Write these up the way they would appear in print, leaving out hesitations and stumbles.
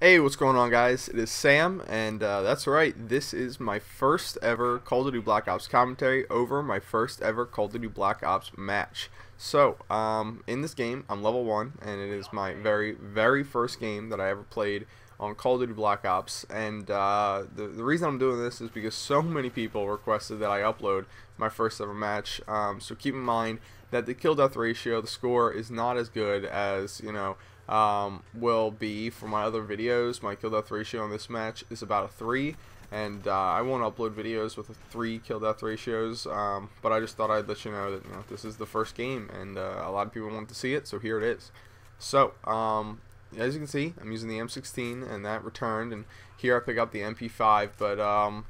Hey, what's going on, guys? It is Sam, and that's right, this is my first ever Call of Duty Black Ops commentary over my first ever Call of Duty Black Ops match. So, in this game, I'm level 1, and it is my very first game that I ever played on Call of Duty Black Ops, and the reason I'm doing this is because so many people requested that I upload my first ever match, so keep in mind that the kill death ratio, the score, is not as good as, will be for my other videos. My kill death ratio on this match is about a 3, and I won't upload videos with a 3 kill death ratios, but I just thought I'd let you know that this is the first game, and a lot of people want to see it, so here it is. So, as you can see, I'm using the M16, and that returned, and here I pick up the MP5, but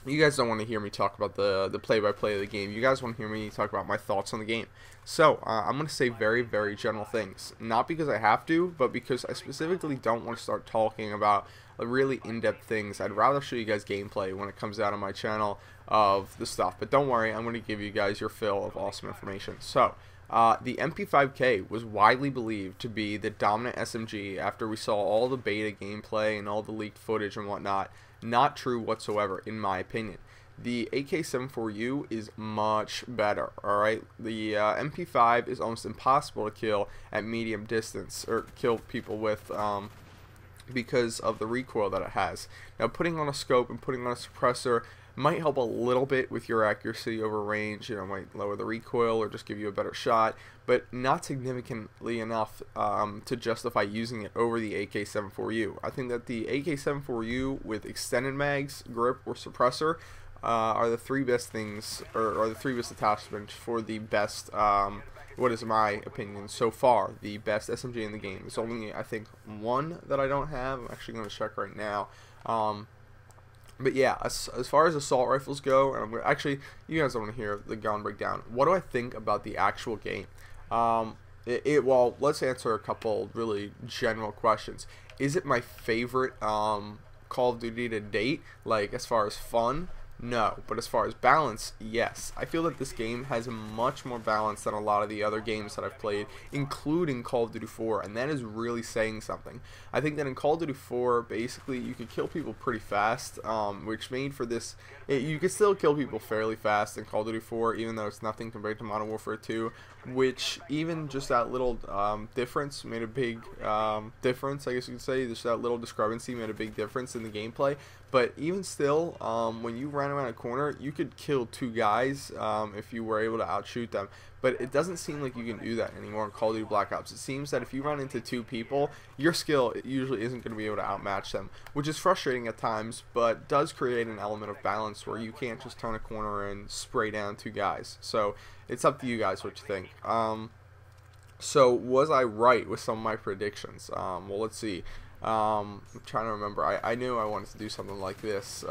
you guys don't want to hear me talk about the play-by-play of the game. You guys want to hear me talk about my thoughts on the game. So, I'm going to say very general things. Not because I have to, but because I specifically don't want to start talking about really in-depth things. I'd rather show you guys gameplay when it comes out on my channel of the stuff. But don't worry, I'm going to give you guys your fill of awesome information. So, the MP5K was widely believed to be the dominant SMG after we saw all the beta gameplay and all the leaked footage and whatnot. Not true whatsoever, in my opinion. The AK-74U is much better, alright? The MP5 is almost impossible to kill at medium distance, or kill people with, because of the recoil that it has. Now, putting on a scope and putting on a suppressor might help a little bit with your accuracy over range, might lower the recoil or just give you a better shot, but not significantly enough to justify using it over the AK-74U. I think that the AK-74U with extended mags, grip, or suppressor are the three best things, or the three best attachments for the best, what is my opinion so far, the best SMG in the game. There's only, I think, one that I don't have. I'm actually going to check right now. But yeah, as far as assault rifles go, and actually, you guys don't want to hear the gun breakdown. What do I think about the actual game? Well, let's answer a couple really general questions. Is it my favorite Call of Duty to date? Like, as far as fun? No, but as far as balance, yes. I feel that this game has much more balance than a lot of the other games that I've played, including Call of Duty 4, and that is really saying something. I think that in Call of Duty 4, basically, you could kill people pretty fast, which made for this... you could still kill people fairly fast in Call of Duty 4, even though it's nothing compared to Modern Warfare 2, which even just that little difference made a big difference, I guess you could say. Just that little discrepancy made a big difference in the gameplay. But even still, when you ran around a corner, you could kill 2 guys if you were able to outshoot them. But it doesn't seem like you can do that anymore in Call of Duty Black Ops. It seems that if you run into 2 people, your skill usually isn't going to be able to outmatch them, which is frustrating at times, but does create an element of balance where you can't just turn a corner and spray down 2 guys. So it's up to you guys what you think. So was I right with some of my predictions? Well, let's see. I'm trying to remember. I knew I wanted to do something like this.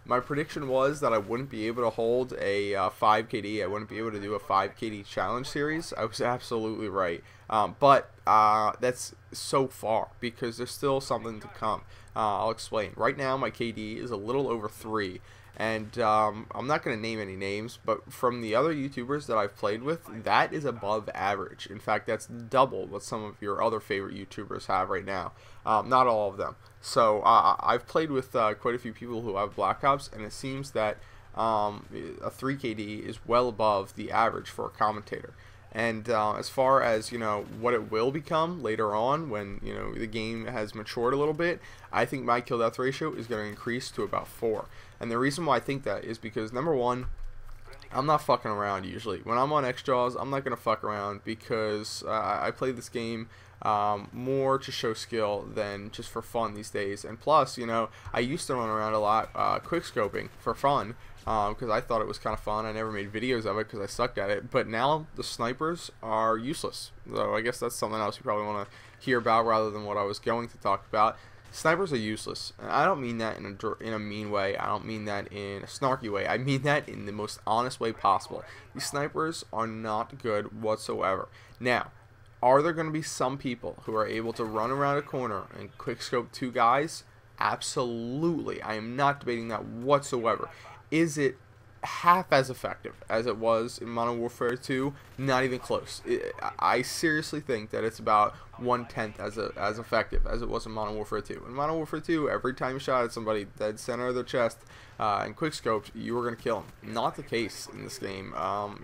My prediction was that I wouldn't be able to hold a 5 KD. I wouldn't be able to do a 5 KD challenge series. I was absolutely right. But that's so far because there's still something to come. I'll explain. Right now, my KD is a little over 3. And I'm not going to name any names, but from the other YouTubers that I've played with, that is above average. In fact, that's double what some of your other favorite YouTubers have right now. Not all of them. So I've played with quite a few people who have Black Ops, and it seems that a 3 KD is well above the average for a commentator. And as far as what it will become later on when the game has matured a little bit, I think my kill death ratio is going to increase to about 4. And the reason why I think that is because, number one, I'm not fucking around usually. When I'm on xJawz, I'm not going to fuck around because I play this game more to show skill than just for fun these days. And plus, I used to run around a lot quickscoping for fun because I thought it was kind of fun. I never made videos of it because I sucked at it. But now the snipers are useless. So I guess that's something else you probably want to hear about rather than what I was going to talk about. Snipers are useless. And I don't mean that in a mean way. I don't mean that in a snarky way. I mean that in the most honest way possible. These snipers are not good whatsoever. Now, are there going to be some people who are able to run around a corner and quickscope 2 guys? Absolutely. I am not debating that whatsoever. Is it half as effective as it was in Modern Warfare 2. Not even close. I seriously think that it's about 1/10 as effective as it was in Modern Warfare 2. In Modern Warfare 2, every time you shot at somebody dead center of their chest and quickscoped, you were gonna kill them. Not the case in this game.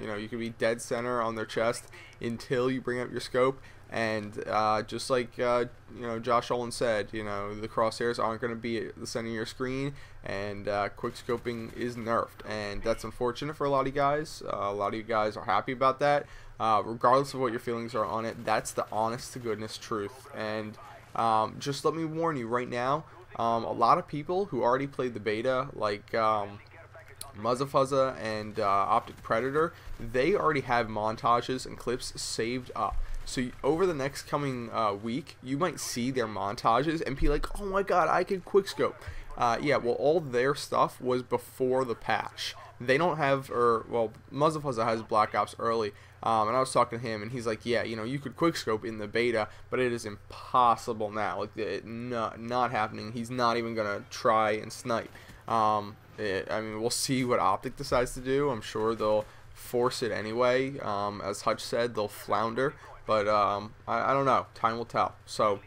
You know, you could be dead center on their chest until you bring up your scope. And just like you know, Josh Olin said, you know, the crosshairs aren't going to be at the center of your screen, and quick scoping is nerfed, and that's unfortunate for a lot of you guys. A lot of you guys are happy about that. Regardless of what your feelings are on it, that's the honest to goodness truth. And just let me warn you right now, a lot of people who already played the beta, like Muzzafuzza and Optic Predator, they already have montages and clips saved up. So over the next coming week, you might see their montages and be like, oh my god, I can quickscope. Yeah, well, all their stuff was before the patch. They don't have, well, Muzzafuzza has Black Ops early, and I was talking to him, and he's like, yeah, you know, you could quickscope in the beta, but it is impossible now. Like, not happening. He's not even going to try and snipe. I mean, we'll see what Optic decides to do. I'm sure they'll force it anyway. As Hutch said, they'll flounder. But I don't know. Time will tell. So,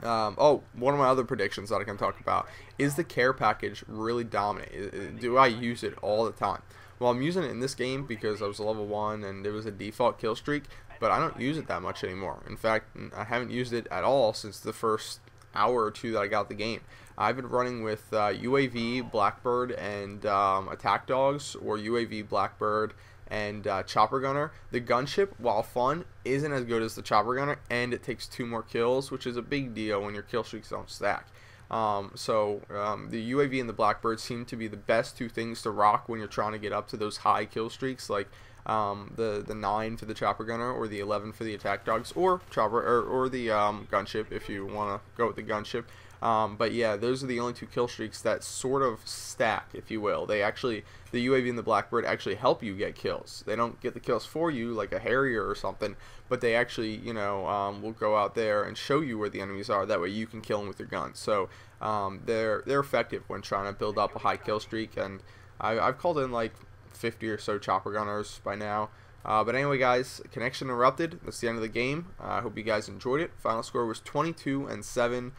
oh, one of my other predictions that I can talk about is the care package really dominant. Do I use it all the time? Well, I'm using it in this game because I was a level 1 and it was a default kill streak, but I don't use it that much anymore. In fact, I haven't used it at all since the first hour or two that I got the game. I've been running with UAV, Blackbird, and Attack Dogs, or UAV, Blackbird, and Chopper Gunner. The gunship, while fun, isn't as good as the Chopper Gunner, and it takes 2 more kills, which is a big deal when your kill streaks don't stack. The UAV and the Blackbird seem to be the best 2 things to rock when you're trying to get up to those high kill streaks, like the 9 for the Chopper Gunner, or the 11 for the Attack Dogs, or Chopper, or the gunship if you want to go with the gunship. But yeah, those are the only 2 kill streaks that sort of stack, if you will. They actually, the UAV and the Blackbird actually help you get kills. They don't get the kills for you like a Harrier or something, but they actually, you know, will go out there and show you where the enemies are. That way you can kill them with your gun. So they're effective when trying to build up a high kill streak. And I've called in like 50 or so Chopper Gunners by now. But anyway, guys, connection interrupted. That's the end of the game. I hope you guys enjoyed it. Final score was 22-7.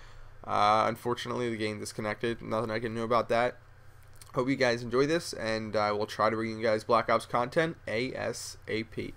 Unfortunately, the game disconnected. Nothing I can do about that. Hope you guys enjoy this, and I will try to bring you guys Black Ops content ASAP.